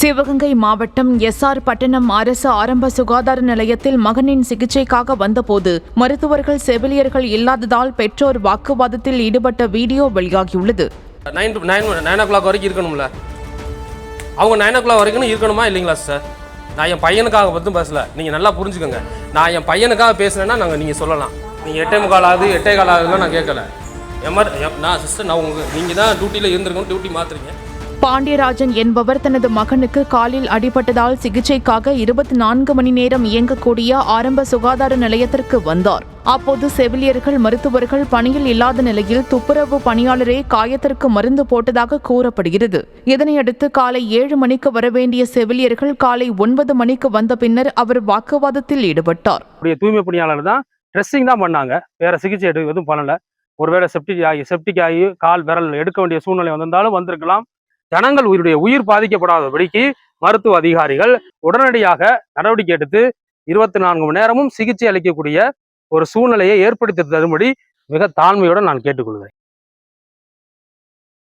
சிவகங்கை மாவட்டம் எஸ்ஆர் பட்டணம் அரசு ஆரம்ப சுகாதார நிலையத்தில் மகனின் சிகிச்சைக்காக வந்தபோது மருத்துவர்கள் செவிலியர்கள் இல்லாததால் பெற்றோர் வாக்குவாதத்தில் ஈடுபட்ட வீடியோ வெளியாகியுள்ளது. 9 o'clock வரைக்கும் இருக்கணும்ல, அவங்க 9 o'clock வரைக்கும் இருக்கணுமா இல்லைங்களா சார்? நான் என் பையனுக்காக மட்டும் பேசல, நீங்கள் நல்லா புரிஞ்சுக்கோங்க. நான் என் பையனுக்காக பேசுனேன்னா நீங்கள் சொல்லலாம். நீங்கள் 8:45 ஆகுது 8:15 ஆகுதுலாம் நான் கேட்கல. நான் சிஸ்டர், நான் நீங்கள் தான் டியூட்டியில் இருந்திருக்கணும், டியூட்டி மாற்றுறீங்க. பாண்டியராஜன் என்பவர் தனது மகனுக்கு காலில் அடிபட்டதால் சிகிச்சைக்காக 24 மணி நேரம் இயங்கக்கூடிய ஆரம்ப சுகாதார நிலையத்திற்கு வந்தார். அப்போது செவிலியர்கள் மருத்துவர்கள் பணியில் இல்லாத நிலையில் துப்புரவு பணியாளரே காயத்திற்கு மருந்து போட்டதாக கூறப்படுகிறது. இதனையடுத்து காலை 7 மணிக்கு வரவேண்டிய செவிலியர்கள் காலை 9 மணிக்கு வந்த பின்னர் அவர் வாக்குவாதத்தில் ஈடுபட்டார். தூய்மை பணியாளர் தான் ட்ரெஸ்ஸிங் தான் பண்ணாங்க, வேற சிகிச்சை எதுவும் பண்ணல. ஒருவேளை செப்டிக் ஆகி கால் விரல் எடுக்க வேண்டிய சூழ்நிலை வந்திருந்தாலும் வந்திருக்கலாம். ஜனங்கள் உயிர் பாதிக்கப்படாதபடிக்கு மருத்துவ அதிகாரிகள் உடனடியாக நடவடிக்கை எடுத்து 24 மணி நேரமும் சிகிச்சை அளிக்கக்கூடிய ஒரு சூழ்நிலையை ஏற்படுத்தி தரும்படி மிக தாழ்மையுடன் நான் கேட்டுக்கொள்கிறேன்.